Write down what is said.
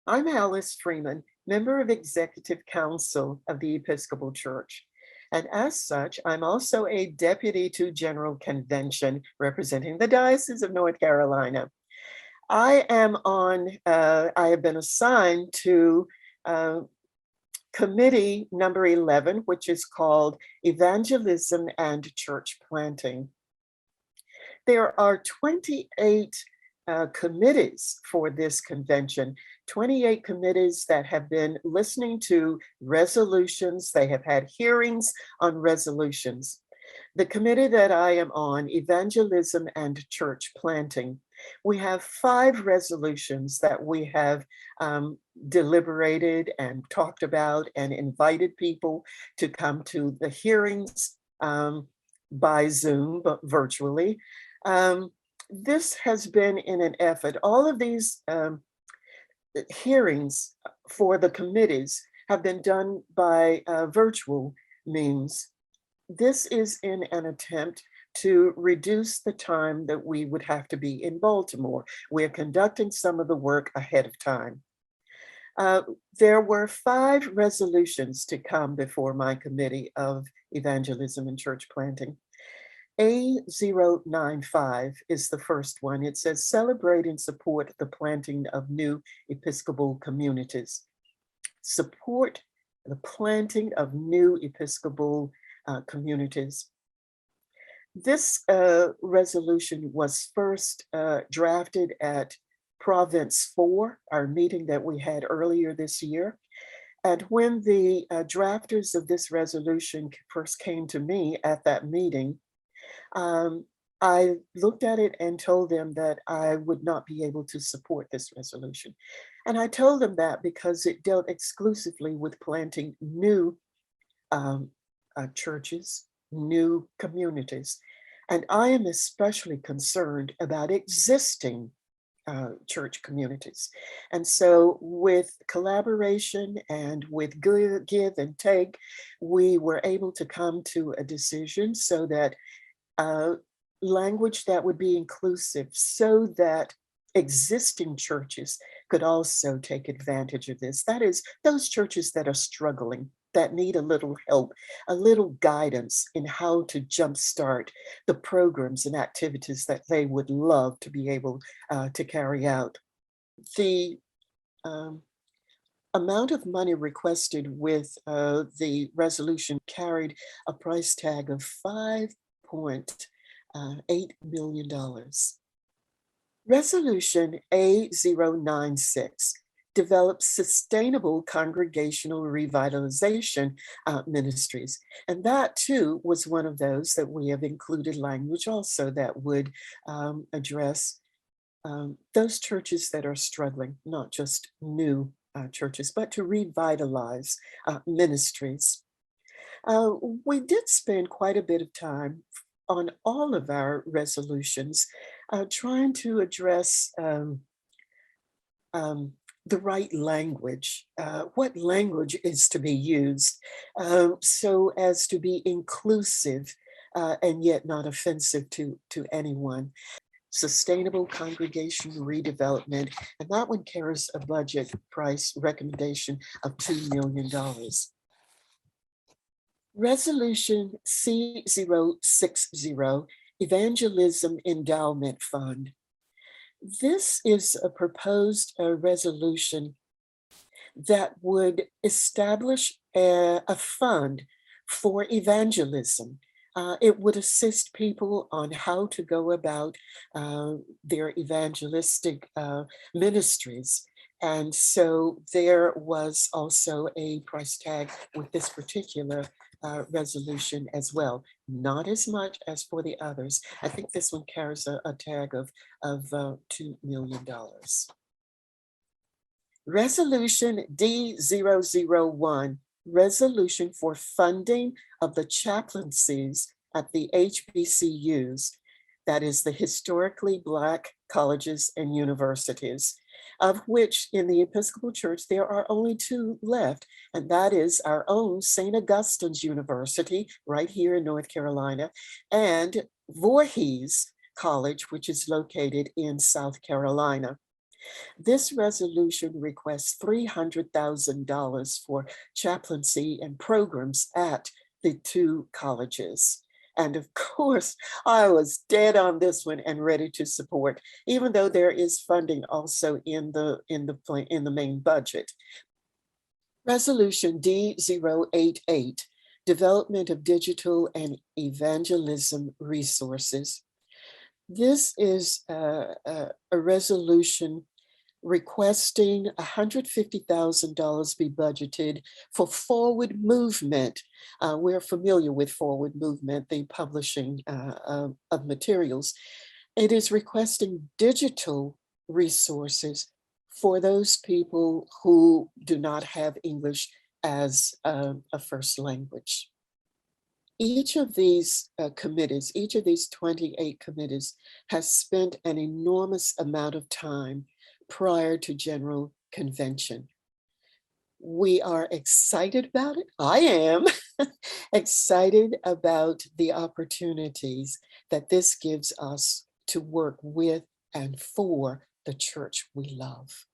I'm Alice Freeman, member of Executive Council of the Episcopal Church. And as such, I'm also a deputy to General Convention representing the Diocese of North Carolina. I have been assigned to committee number 11, which is called Evangelism and Church Planting. There are 28 committees for this convention, 28 committees that have been listening to resolutions. They have had hearings on resolutions. The committee that I am on, Evangelism and Church Planting, we have 5 resolutions that we have deliberated and talked about and invited people to come to the hearings by Zoom, but virtually. This has been in an effort. All of these hearings for the committees have been done by virtual means. This is in an attempt to reduce the time that we would have to be in Baltimore. We're conducting some of the work ahead of time. There were 5 resolutions to come before my committee of evangelism and church planting. A095 is the first one. It says, celebrate and support the planting of new Episcopal communities. Support the planting of new Episcopal communities. This resolution was first drafted at Province 4, our meeting that we had earlier this year. And when the drafters of this resolution first came to me at that meeting, I looked at it and told them that I would not be able to support this resolution. And I told them that because it dealt exclusively with planting new churches, new communities. And I am especially concerned about existing church communities. And so with collaboration and with give and take, we were able to come to a decision so that language that would be inclusive so that existing churches could also take advantage of this. That is, those churches that are struggling, that need a little help, a little guidance in how to jumpstart the programs and activities that they would love to be able to carry out. The amount of money requested with the resolution carried a price tag of $5.8 million. Resolution A096 develops sustainable congregational revitalization ministries. And that too was one of those that we have included language also that would address those churches that are struggling, not just new churches, but to revitalize ministries. We did spend quite a bit of time on all of our resolutions, trying to address the right language, what language is to be used so as to be inclusive and yet not offensive to anyone. Sustainable congregation redevelopment, and that one carries a budget price recommendation of $2 million. Resolution C060, Evangelism Endowment Fund. This is a proposed resolution that would establish a fund for evangelism. It would assist people on how to go about their evangelistic ministries. And so there was also a price tag with this particular resolution as well. Not as much as for the others. I think this one carries a tag of $2 million. Resolution D001, resolution for funding of the chaplaincies at the HBCUs, that is the historically Black colleges and universities, of which in the Episcopal Church there are only 2 left, and that is our own St. Augustine's University right here in North Carolina, and Voorhees College, which is located in South Carolina. This resolution requests $300,000 for chaplaincy and programs at the two colleges. And of course, I was dead on this one and ready to support, even though there is funding also in the main budget. Resolution D088, Development of Digital and Evangelism Resources. This is a resolution requesting $150,000 be budgeted for Forward Movement. We're familiar with Forward Movement, the publishing of materials. It is requesting digital resources for those people who do not have English as a first language. Each of these committees, each of these 28 committees, has spent an enormous amount of time prior to General Convention. We are excited about it. I am excited about the opportunities that this gives us to work with and for the church we love.